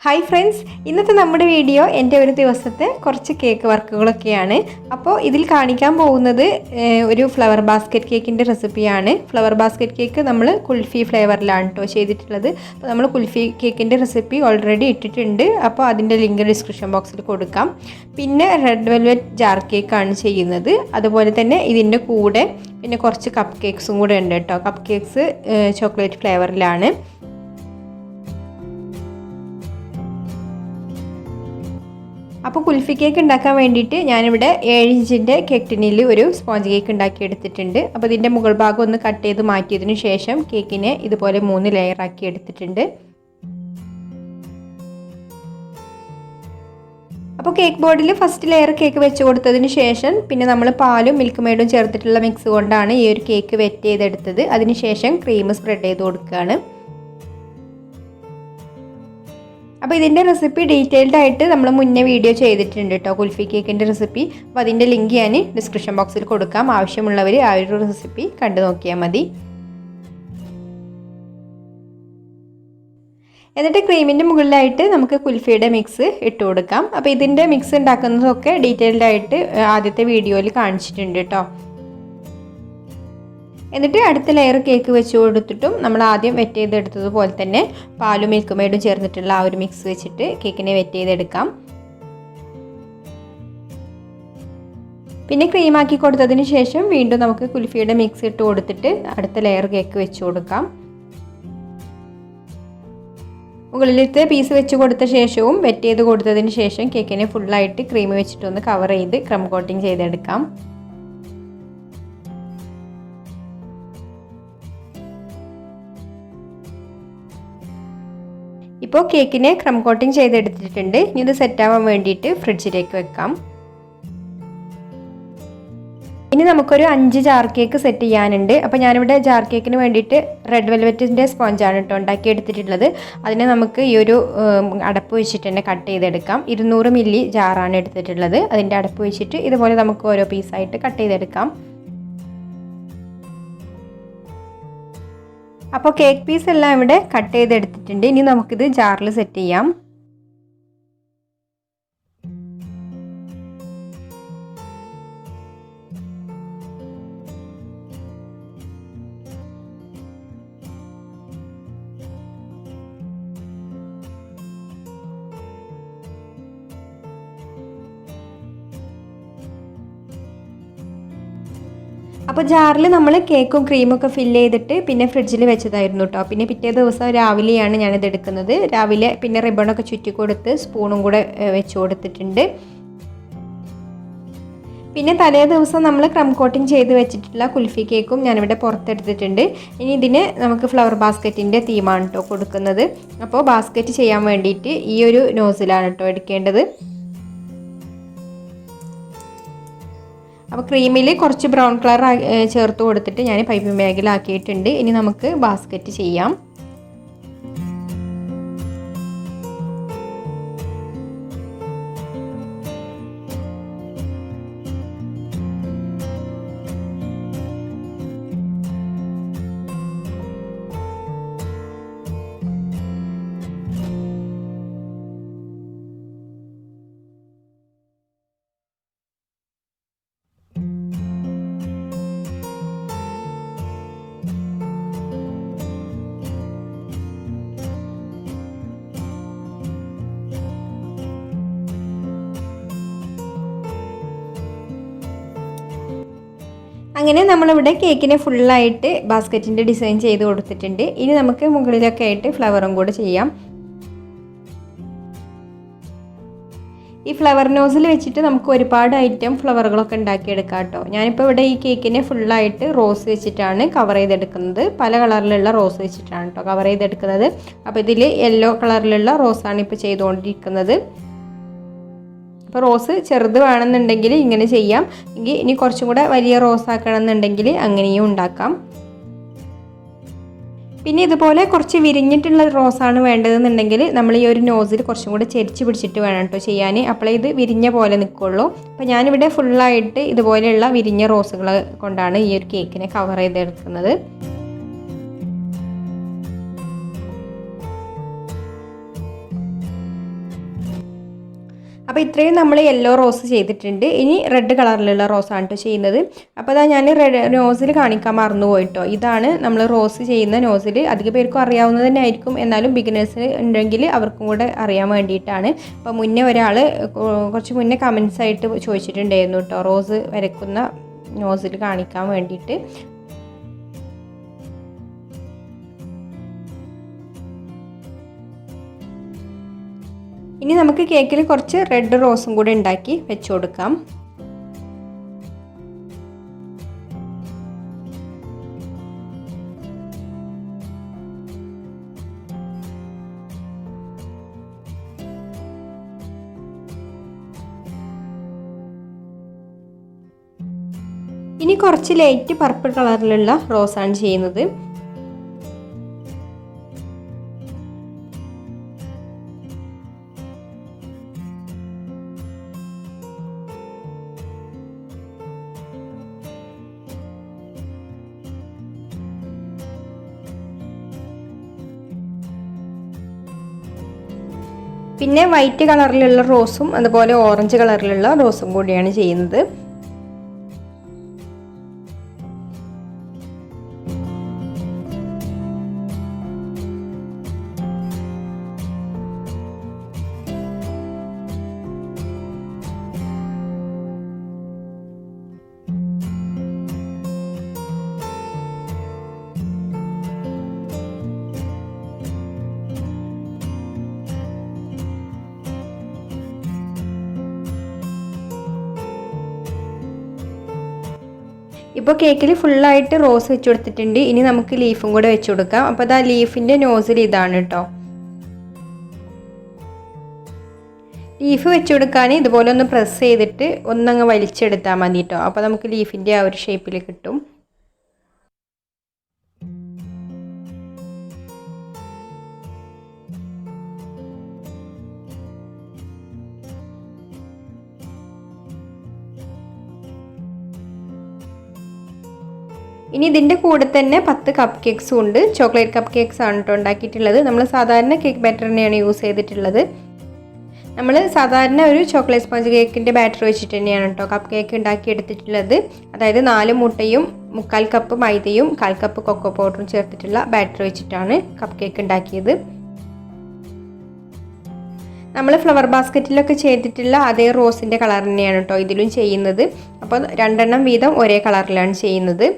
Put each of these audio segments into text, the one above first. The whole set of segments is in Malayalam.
ഹായ് ഫ്രണ്ട്സ്, ഇന്നത്തെ നമ്മുടെ വീഡിയോ എൻ്റെ ഒരു ദിവസത്തെ കുറച്ച് കേക്ക് വർക്കുകളൊക്കെയാണ്. അപ്പോൾ ഇതിൽ കാണിക്കാൻ പോകുന്നത് ഒരു ഫ്ലവർ ബാസ്ക്കറ്റ് കേക്കിൻ്റെ റെസിപ്പിയാണ്. ഫ്ലവർ ബാസ്ക്കറ്റ് കേക്ക് നമ്മൾ കുൽഫി ഫ്ലേവറിലാണ് കേട്ടോ ചെയ്തിട്ടുള്ളത്. അപ്പോൾ നമ്മൾ കുൽഫി കേക്കിൻ്റെ റെസിപ്പി ഓൾറെഡി ഇട്ടിട്ടുണ്ട്. അപ്പോൾ അതിൻ്റെ ലിങ്ക് ഡിസ്ക്രിപ്ഷൻ ബോക്സിൽ കൊടുക്കാം. പിന്നെ റെഡ് വെൽവെറ്റ് ജാർ കേക്കാണ് ചെയ്യുന്നത്. അതുപോലെ തന്നെ ഇതിൻ്റെ കൂടെ പിന്നെ കുറച്ച് കപ്പ് കേക്ക്സും കൂടെ ഉണ്ട് കേട്ടോ. കപ്പ് കേക്ക്സ് ചോക്ലേറ്റ് ഫ്ലേവറിലാണ്. അപ്പോൾ കുൽഫി കേക്ക് ഉണ്ടാക്കാൻ വേണ്ടിയിട്ട് ഞാനിവിടെ 7 ഇഞ്ചിൻ്റെ കേക്ക് ടിന്നിൽ ഒരു സ്പോഞ്ച് കേക്ക് ഉണ്ടാക്കി എടുത്തിട്ടുണ്ട്. അപ്പോൾ ഇതിൻ്റെ മുകൾ ഭാഗം ഒന്ന് കട്ട് ചെയ്ത് മാറ്റിയതിന് ശേഷം കേക്കിനെ ഇതുപോലെ 3 ലെയറാക്കി എടുത്തിട്ടുണ്ട്. അപ്പോൾ കേക്ക് ബോർഡിൽ ഫസ്റ്റ് ലെയർ കേക്ക് വെച്ച് കൊടുത്തതിന് ശേഷം പിന്നെ നമ്മൾ പാലും മിൽക്ക് മെയ്ഡും ചേർത്തിട്ടുള്ള മിക്സ് കൊണ്ടാണ് ഈ ഒരു കേക്ക് വെറ്റ് ചെയ്തെടുത്തത്. അതിന് ശേഷം ക്രീം സ്പ്രെഡ് ചെയ്ത് കൊടുക്കുകയാണ്. അപ്പോൾ ഇതിൻ്റെ റെസിപ്പി ഡീറ്റെയിൽഡ് ആയിട്ട് നമ്മൾ മുന്നേ വീഡിയോ ചെയ്തിട്ടുണ്ട് കേട്ടോ, കുൽഫി കേക്കിൻ്റെ റെസിപ്പി. അപ്പോൾ അതിൻ്റെ ലിങ്ക് ഞാൻ ഡിസ്ക്രിപ്ഷൻ ബോക്സിൽ കൊടുക്കാം. ആവശ്യമുള്ളവർ ആ ഒരു റെസിപ്പി കണ്ടു നോക്കിയാൽ മതി. എന്നിട്ട് ക്രീമിൻ്റെ മുകളിലായിട്ട് നമുക്ക് കുൽഫിയുടെ മിക്സ് ഇട്ട് കൊടുക്കാം. അപ്പോൾ ഇതിൻ്റെ മിക്സ് ഉണ്ടാക്കുന്നതൊക്കെ ഡീറ്റെയിൽഡ് ആയിട്ട് ആദ്യത്തെ വീഡിയോയിൽ കാണിച്ചിട്ടുണ്ട് കേട്ടോ. എന്നിട്ട് അടുത്ത ലെയർ കേക്ക് വെച്ച് കൊടുത്തിട്ടും നമ്മൾ ആദ്യം വെറ്റ് ചെയ്തെടുത്തതുപോലെ തന്നെ പാലും മിൽക്ക് മെയ്ഡും ചേർന്നിട്ടുള്ള ആ ഒരു മിക്സ് വെച്ചിട്ട് കേക്കിനെ വെറ്റ് ചെയ്തെടുക്കാം. പിന്നെ ക്രീമാക്കി കൊടുത്തതിന് ശേഷം വീണ്ടും നമുക്ക് കുൽഫിയുടെ മിക്സ് ഇട്ട് കൊടുത്തിട്ട് അടുത്ത ലെയർ കേക്ക് വെച്ച് കൊടുക്കാം. മുകളിലത്തെ പീസ് വെച്ച് കൊടുത്ത ശേഷവും വെറ്റ് ചെയ്ത് കൊടുത്തതിന് ശേഷം കേക്കിനെ ഫുള്ളായിട്ട് ക്രീം വെച്ചിട്ടൊന്ന് കവർ ചെയ്ത് ക്രം കോട്ടിങ് ചെയ്തെടുക്കാം. ഇപ്പോൾ കേക്കിനെ ക്രം കോട്ടിങ് ചെയ്തെടുത്തിട്ടുണ്ട്. ഇനി ഇത് സെറ്റാവാൻ വേണ്ടിയിട്ട് ഫ്രിഡ്ജിലേക്ക് വെക്കാം. ഇനി നമുക്കൊരു 5 ജാർ കേക്ക് സെറ്റ് ചെയ്യാനുണ്ട്. അപ്പോൾ ഞാനിവിടെ ജാർ കേക്കിന് വേണ്ടിയിട്ട് റെഡ് വെൽവെറ്റിൻ്റെ സ്പോഞ്ചാണ് കേട്ടോ ഉണ്ടാക്കിയെടുത്തിട്ടുള്ളത്. അതിനെ നമുക്ക് ഈ ഒരു അടപ്പ് വെച്ചിട്ട് തന്നെ കട്ട് ചെയ്തെടുക്കാം. 200 മില്ലി ജാറാണ് എടുത്തിട്ടുള്ളത്. അതിൻ്റെ അടപ്പ് വെച്ചിട്ട് ഇതുപോലെ നമുക്ക് ഓരോ പീസായിട്ട് കട്ട് ചെയ്തെടുക്കാം. അപ്പോൾ കേക്ക് പീസ് എല്ലാം ഇവിടെ കട്ട് ചെയ്തെടുത്തിട്ടുണ്ട്. ഇനി നമുക്കിത് ജാറിൽ സെറ്റ് ചെയ്യാം. അപ്പോൾ ജാറിൽ നമ്മൾ കേക്കും ക്രീമൊക്കെ ഫില്ല് ചെയ്തിട്ട് പിന്നെ ഫ്രിഡ്ജിൽ വെച്ചതായിരുന്നു കേട്ടോ. പിന്നെ പിറ്റേ ദിവസം രാവിലെയാണ് ഞാനിത് എടുക്കുന്നത്. രാവിലെ പിന്നെ റിബണൊക്കെ ചുറ്റി കൊടുത്ത് സ്പൂണും കൂടെ വെച്ച് കൊടുത്തിട്ടുണ്ട്. പിന്നെ തലേ ദിവസം നമ്മൾ ക്രം കോട്ടിങ് ചെയ്ത് വെച്ചിട്ടുള്ള കുൽഫി കേക്കും ഞാനിവിടെ പുറത്തെടുത്തിട്ടുണ്ട്. ഇനി ഇതിന് നമുക്ക് ഫ്ലവർ ബാസ്ക്കറ്റിൻ്റെ തീമാണ് കേട്ടോ കൊടുക്കുന്നത്. അപ്പോൾ ബാസ്ക്കറ്റ് ചെയ്യാൻ വേണ്ടിയിട്ട് ഈ ഒരു നോസിലാണ് കേട്ടോ എടുക്കേണ്ടത്. അപ്പോൾ ക്രീമിൽ കുറച്ച് ബ്രൗൺ കളർ ചേർത്ത് കൊടുത്തിട്ട് ഞാൻ പൈപ്പിംഗ് ബാഗിലാക്കിയിട്ടുണ്ട്. ഇനി നമുക്ക് ബാസ്ക്കറ്റ് ചെയ്യാം. അങ്ങനെ നമ്മളിവിടെ കേക്കിനെ ഫുള്ളായിട്ട് ബാസ്ക്കറ്റിൻ്റെ ഡിസൈൻ ചെയ്ത് കൊടുത്തിട്ടുണ്ട്. ഇനി നമുക്ക് മുകളിലൊക്കെ ആയിട്ട് ഫ്ലവറും കൂടെ ചെയ്യാം. ഈ ഫ്ലവർ നോസിൽ വെച്ചിട്ട് നമുക്ക് ഒരുപാട് ഐറ്റം ഫ്ലവറുകളൊക്കെ ഉണ്ടാക്കിയെടുക്കാം കേട്ടോ. ഞാനിപ്പോൾ ഇവിടെ ഈ കേക്കിനെ ഫുള്ളായിട്ട് റോസ് വെച്ചിട്ടാണ് കവർ ചെയ്തെടുക്കുന്നത്. പല കളറിലുള്ള റോസ് വെച്ചിട്ടാണ് കേട്ടോ കവർ ചെയ്തെടുക്കുന്നത്. അപ്പോൾ ഇതിൽ യെല്ലോ കളറിലുള്ള റോസാണ് ഇപ്പോൾ ചെയ്തുകൊണ്ടിരിക്കുന്നത്. അപ്പോൾ റോസ് ചെറുത് വേണമെന്നുണ്ടെങ്കിൽ ഇങ്ങനെ ചെയ്യാം. ഇനി കുറച്ചും കൂടെ വലിയ റോസ് ആക്കണമെന്നുണ്ടെങ്കിൽ അങ്ങനെയും ഉണ്ടാക്കാം. പിന്നെ ഇതുപോലെ കുറച്ച് വിരിഞ്ഞിട്ടുള്ള റോസാണ് വേണ്ടതെന്നുണ്ടെങ്കിൽ നമ്മൾ ഈ ഒരു നോസിൽ കുറച്ചും കൂടെ ചെരിച്ച് പിടിച്ചിട്ട് വേണം കേട്ടോ ചെയ്യാൻ. അപ്പോൾ ഇത് വിരിഞ്ഞ പോലെ നിൽക്കുള്ളൂ. അപ്പോൾ ഞാനിവിടെ ഫുള്ളായിട്ട് ഇതുപോലെയുള്ള വിരിഞ്ഞ റോസുകൾ കൊണ്ടാണ് ഈ ഒരു കേക്കിനെ കവർ ചെയ്തെടുക്കുന്നത്. അപ്പോൾ ഇത്രയും നമ്മൾ യെല്ലോ റോസ് ചെയ്തിട്ടുണ്ട്. ഇനി റെഡ് കളറിലുള്ള റോസാണ് കേട്ടോ ചെയ്യുന്നത്. അപ്പോൾ അതാ ഞാൻ നോസിൽ കാണിക്കാൻ മറന്നു പോയിട്ടോ. ഇതാണ് നമ്മൾ റോസ് ചെയ്യുന്ന നോസിൽ. അധികം പേർക്കും അറിയാവുന്നത് തന്നെ ആയിരിക്കും, എന്നാലും ബിഗിനേഴ്സ് ഉണ്ടെങ്കിൽ അവർക്കും കൂടെ അറിയാൻ വേണ്ടിയിട്ടാണ്. അപ്പോൾ മുന്നേ ഒരാൾ കുറച്ച് മുന്നേ കമൻസ് ആയിട്ട് ചോദിച്ചിട്ടുണ്ടായിരുന്നു കേട്ടോ, റോസ് വരയ്ക്കുന്ന നോസിൽ കാണിക്കാൻ വേണ്ടിയിട്ട്. ഇനി നമുക്ക് കേക്കിൽ കുറച്ച് റെഡ് റോസും കൂടി ഉണ്ടാക്കി വെച്ച് കൊടുക്കാം. ഇനി കുറച്ച് ലൈറ്റ് പർപ്പിൾ കളറിലുള്ള റോസാണ് ചെയ്യുന്നത്. പിന്നെ വൈറ്റ് കളറിലുള്ള റോസും അതുപോലെ ഓറഞ്ച് കളറിലുള്ള റോസും കൂടിയാണ് ചെയ്യുന്നത്. ഇപ്പോൾ കേക്കിൽ ഫുള്ളായിട്ട് റോസ് വെച്ച് കൊടുത്തിട്ടുണ്ട്. ഇനി നമുക്ക് ലീഫും കൂടെ വെച്ച് കൊടുക്കാം. അപ്പോൾ അത് ആ ലീഫിൻ്റെ നോസിൽ ഇതാണ് കേട്ടോ. ലീഫ് വെച്ച് കൊടുക്കാൻ ഇതുപോലെ ഒന്ന് പ്രസ് ചെയ്തിട്ട് ഒന്നങ്ങ് വലിച്ചെടുത്താൽ മതി കേട്ടോ. അപ്പോൾ നമുക്ക് ലീഫിൻ്റെ ആ ഒരു ഷേപ്പിൽ കിട്ടും. ഇനി ഇതിൻ്റെ കൂടെ തന്നെ 10 കപ്പ് കേക്ക്സും ഉണ്ട്. ചോക്ലേറ്റ് കപ്പ് കേക്ക്സ് ആണ് കേട്ടോ ഉണ്ടാക്കിയിട്ടുള്ളത്. നമ്മൾ സാധാരണ കേക്ക് ബാറ്റർ തന്നെയാണ് യൂസ് ചെയ്തിട്ടുള്ളത്. നമ്മൾ സാധാരണ ഒരു ചോക്ലേറ്റ് സ്പോഞ്ച് കേക്കിൻ്റെ ബാറ്റർ വെച്ചിട്ട് തന്നെയാണ് കേട്ടോ കപ്പ് കേക്ക് ഉണ്ടാക്കിയെടുത്തിട്ടുള്ളത്. അതായത് 4 മുട്ടയും 3/4 കപ്പ് മൈദയും 1/4 കപ്പ് കൊക്കോ പൗഡറും ചേർത്തിട്ടുള്ള ബാറ്റർ വെച്ചിട്ടാണ് കപ്പ് കേക്ക് ഉണ്ടാക്കിയത്. നമ്മൾ ഫ്ലവർ ബാസ്ക്കറ്റിലൊക്കെ ചെയ്തിട്ടുള്ള അതേ റോസിൻ്റെ കളർ തന്നെയാണ് കേട്ടോ ഇതിലും ചെയ്യുന്നത്. അപ്പോൾ 2 എണ്ണം വീതം ഒരേ കളറിലാണ് ചെയ്യുന്നത്.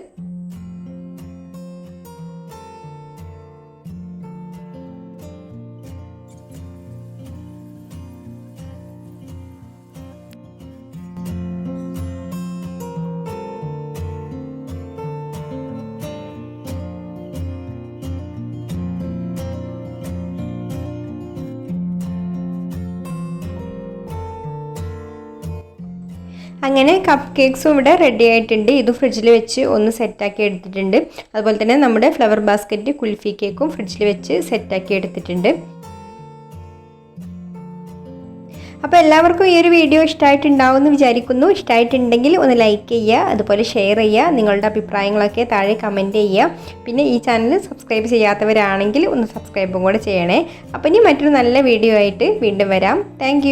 അങ്ങനെ കപ്പ് കേക്ക്സും ഇവിടെ റെഡി ആയിട്ടുണ്ട്. ഇത് ഫ്രിഡ്ജിൽ വെച്ച് ഒന്ന് സെറ്റാക്കി എടുത്തിട്ടുണ്ട്. അതുപോലെ തന്നെ നമ്മുടെ ഫ്ലവർ ബാസ്ക്കറ്റ് കുൽഫി കേക്കും ഫ്രിഡ്ജിൽ വെച്ച് സെറ്റാക്കി എടുത്തിട്ടുണ്ട്. അപ്പോൾ എല്ലാവർക്കും ഈ ഒരു വീഡിയോ ഇഷ്ടമായിട്ടുണ്ടാവും എന്ന് വിചാരിക്കുന്നു. ഇഷ്ടമായിട്ടുണ്ടെങ്കിൽ ഒന്ന് ലൈക്ക് ചെയ്യുക, അതുപോലെ ഷെയർ ചെയ്യുക, നിങ്ങളുടെ അഭിപ്രായങ്ങളൊക്കെ താഴെ കമൻറ്റ് ചെയ്യുക. പിന്നെ ഈ ചാനൽ സബ്സ്ക്രൈബ് ചെയ്യാത്തവരാണെങ്കിൽ ഒന്ന് സബ്സ്ക്രൈബും കൂടെ ചെയ്യണേ. അപ്പോൾ ഇനി മറ്റൊരു നല്ല വീഡിയോ ആയിട്ട് വീണ്ടും വരാം. താങ്ക്